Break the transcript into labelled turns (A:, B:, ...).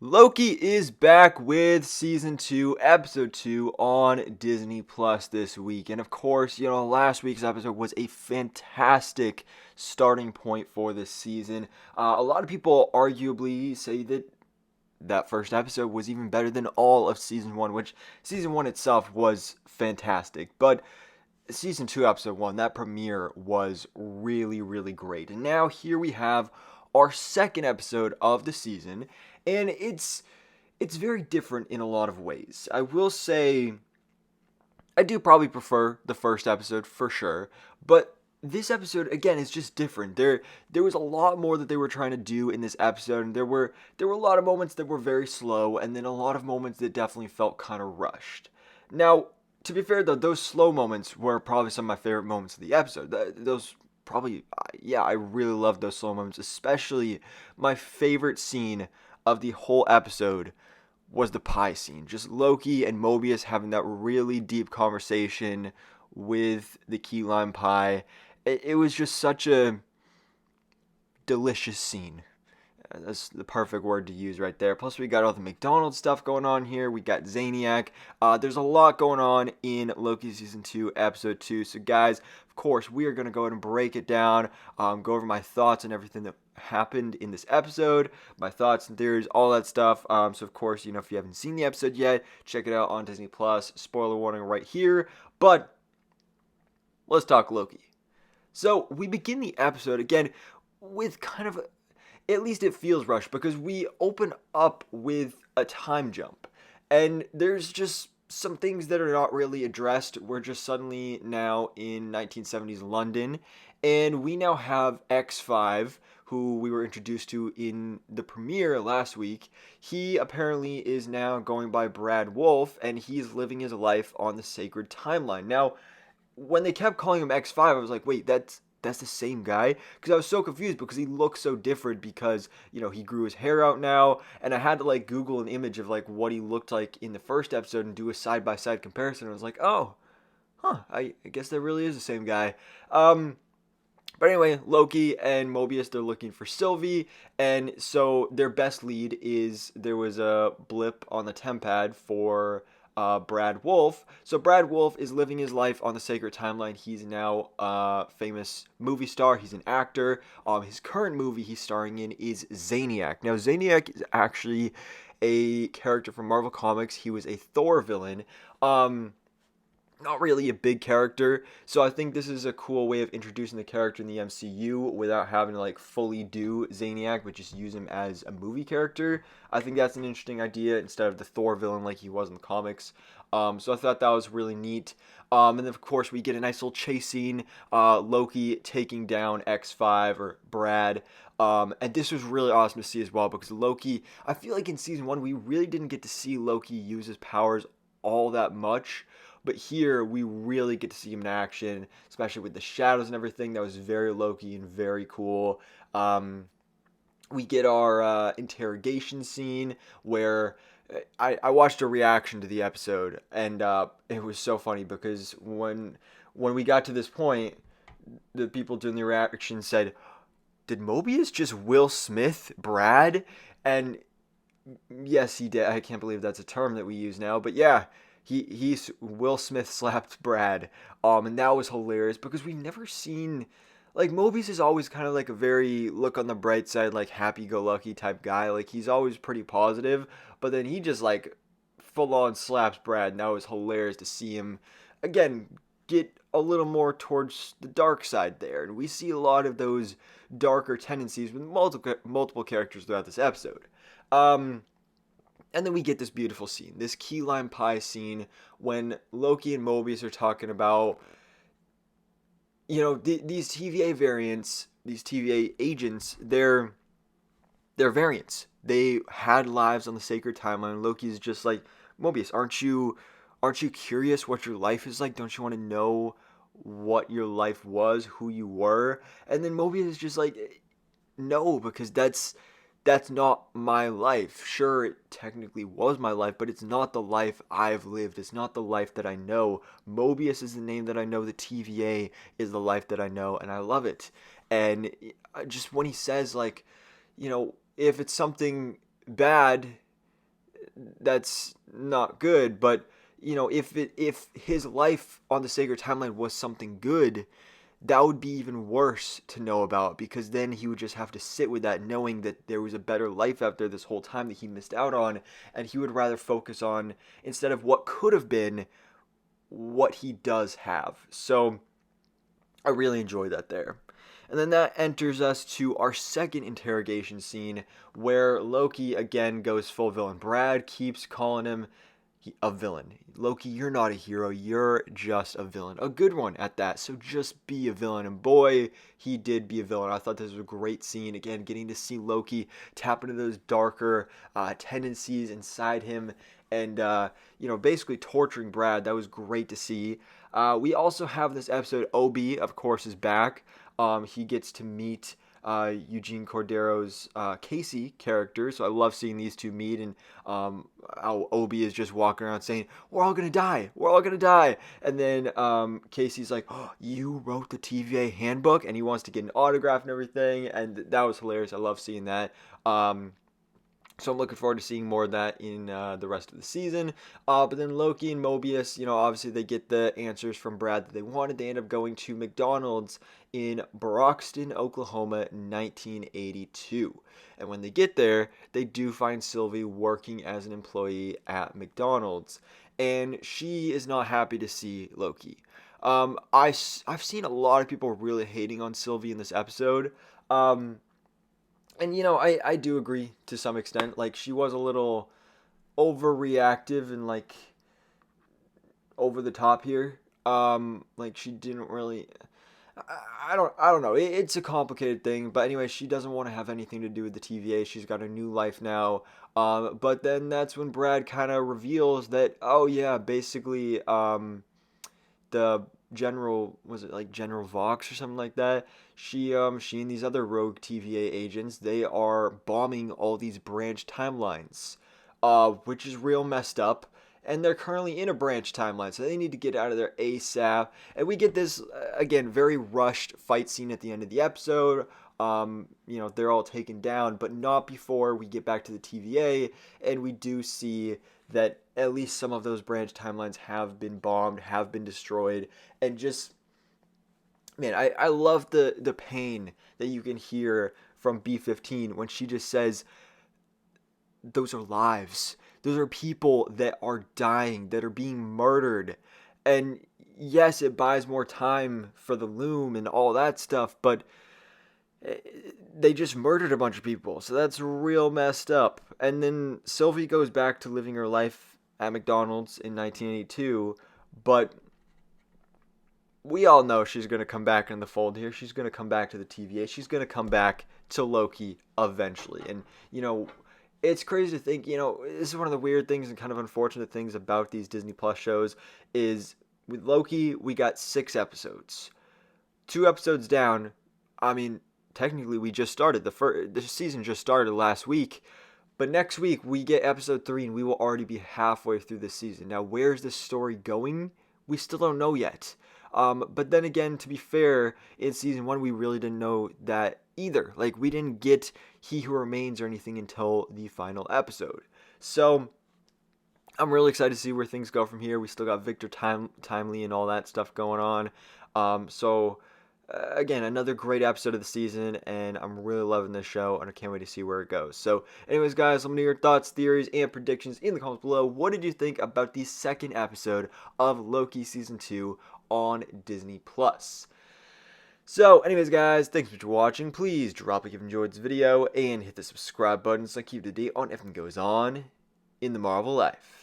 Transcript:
A: Loki is back with season 2, episode 2 on Disney Plus this week. And of course, last week's episode was a fantastic starting point for this season. A lot of people arguably say that first episode was even better than all of season 1, which season 1 itself was fantastic. But season 2, episode 1, that premiere was really, really great. And now here we have our second episode of the season, and it's very different in a lot of ways. I will say I do probably prefer the first episode for sure, but this episode again is just different. There was a lot more that they were trying to do in this episode, and there were a lot of moments that were very slow, and then a lot of moments that definitely felt kind of rushed. Now, to be fair though, those slow moments were probably some of my favorite moments of the episode. Those probably, yeah, I really love those slow moments, especially my favorite scene of the whole episode was the pie scene. Just Loki and Mobius having that really deep conversation with the key lime pie. It was just such a delicious scene. That's the perfect word to use right there. Plus, we got all the McDonald's stuff going on here. We got Zaniac. There's a lot going on in Loki Season 2, Episode 2. So, guys, of course, we are going to go ahead and break it down, go over my thoughts and everything that happened in this episode, my thoughts and theories, all that stuff. So, of course, if you haven't seen the episode yet, check it out on Disney Plus. Spoiler warning right here. But let's talk Loki. So, we begin the episode again with kind of at least it feels rushed because we open up with a time jump and there's just some things that are not really addressed. We're just suddenly now in 1970s London, and we now have X5, who we were introduced to in the premiere last week. He apparently is now going by Brad Wolf, and he's living his life on the sacred timeline. Now, when they kept calling him X5, I was like, wait, that's the same guy? Because I was so confused because he looks so different because, he grew his hair out now, and I had to, Google an image of, what he looked like in the first episode and do a side-by-side comparison. I was like, oh, I guess that really is the same guy. But anyway, Loki and Mobius, they're looking for Sylvie, and so their best lead is there was a blip on the tempad for Brad Wolf. So Brad Wolf is living his life on the sacred timeline. He's now a famous movie star. He's an actor. His current movie he's starring in is Zaniac. Now, Zaniac is actually a character from Marvel Comics. He was a Thor villain. Not really a big character, so I think this is a cool way of introducing the character in the MCU without having to fully do Zaniac, but just use him as a movie character. I think that's an interesting idea instead of the Thor villain like he was in the comics. So I thought that was really neat. And then of course we get a nice little chase scene, Loki taking down X5 or Brad. And this was really awesome to see as well because Loki, I feel like in season 1 we really didn't get to see Loki use his powers all that much. But here, we really get to see him in action, especially with the shadows and everything. That was very Loki and very cool. We get our interrogation scene where I watched a reaction to the episode, and it was so funny because when we got to this point, the people doing the reaction said, "Did Mobius just Will Smith Brad?" And yes, he did. I can't believe that's a term that we use now, but yeah. He's Will Smith slapped Brad, and that was hilarious because we've never seen, Mobius is always kind of a very look on the bright side, happy-go-lucky type guy. He's always pretty positive, but then he just full-on slaps Brad, and that was hilarious to see him again get a little more towards the dark side there, and we see a lot of those darker tendencies with multiple characters throughout this episode. And then we get this beautiful scene, this key lime pie scene, when Loki and Mobius are talking about, these TVA variants, these TVA agents, they're variants. They had lives on the sacred timeline. Loki's just like, Mobius, aren't you curious what your life is like? Don't you want to know what your life was, who you were? And then Mobius is just like, no, because that's not my life. Sure, it technically was my life, but it's not the life I've lived. It's not the life that I know. Mobius is the name that I know. The TVA is the life that I know, and I love it. And just when he says, if it's something bad, that's not good. But if his life on the Sacred Timeline was something good, that would be even worse to know about, because then he would just have to sit with that, knowing that there was a better life out there this whole time that he missed out on, and he would rather focus on, instead of what could have been, what he does have. So I really enjoy that there. And then that enters us to our second interrogation scene, where Loki again goes full villain. Brad keeps calling him a villain. Loki, you're not a hero, you're just a villain. A good one at that, so just be a villain. And boy, he did be a villain. I thought this was a great scene. Again, getting to see Loki tap into those darker tendencies inside him, and basically torturing Brad. That was great to see. We also have this episode, OB, of course, is back. He gets to meet Eugene Cordero's Casey character, so I love seeing these two meet, and how Obi is just walking around saying, we're all gonna die, and then Casey's like, oh, you wrote the TVA handbook, and he wants to get an autograph and everything, and that was hilarious. I love seeing that. So I'm looking forward to seeing more of that in the rest of the season. But then Loki and Mobius, obviously they get the answers from Brad that they wanted. They end up going to McDonald's in Broxton, Oklahoma, 1982. And when they get there, they do find Sylvie working as an employee at McDonald's. And she is not happy to see Loki. I've seen a lot of people really hating on Sylvie in this episode. And, I do agree to some extent. Like, she was a little overreactive and, like, over the top here. Like, she didn't really... I don't know. It's a complicated thing. But anyway, she doesn't want to have anything to do with the TVA. She's got a new life now. But then that's when Brad kind of reveals that, oh, yeah, basically, the... General, was it like General Vox or something like that? She and these other rogue TVA agents, they are bombing all these branch timelines, which is real messed up. And they're currently in a branch timeline, so they need to get out of there ASAP. And we get this again very rushed fight scene at the end of the episode. They're all taken down, but not before we get back to the TVA, and we do see that at least some of those branch timelines have been bombed, have been destroyed, and just, man, I love the pain that you can hear from B-15 when she just says, those are lives. Those are people that are dying, that are being murdered. And yes, it buys more time for the Loom and all that stuff, but they just murdered a bunch of people, so that's real messed up. And then Sylvie goes back to living her life at McDonald's in 1982, but we all know she's going to come back in the fold here. She's going to come back to the TVA. She's going to come back to Loki eventually. And, it's crazy to think, this is one of the weird things and kind of unfortunate things about these Disney Plus shows is with Loki, we got 6 episodes. 2 episodes down, I mean, technically we just started. The season just started last week. But next week we get episode 3 and we will already be halfway through this season. Now, where's this story going? We still don't know yet. But then again, to be fair, in season 1 we really didn't know that either. Like, we didn't get He Who Remains or anything until the final episode. So I'm really excited to see where things go from here. We still got Victor Timely and all that stuff going on. Again, another great episode of the season, and I'm really loving this show, and I can't wait to see where it goes. So, anyways, guys, let me know your thoughts, theories, and predictions in the comments below. What did you think about the second episode of Loki Season 2 on Disney+? So, anyways, guys, thanks for watching. Please drop a like if you enjoyed this video, and hit the subscribe button so I keep up to date on everything that goes on in the Marvel life.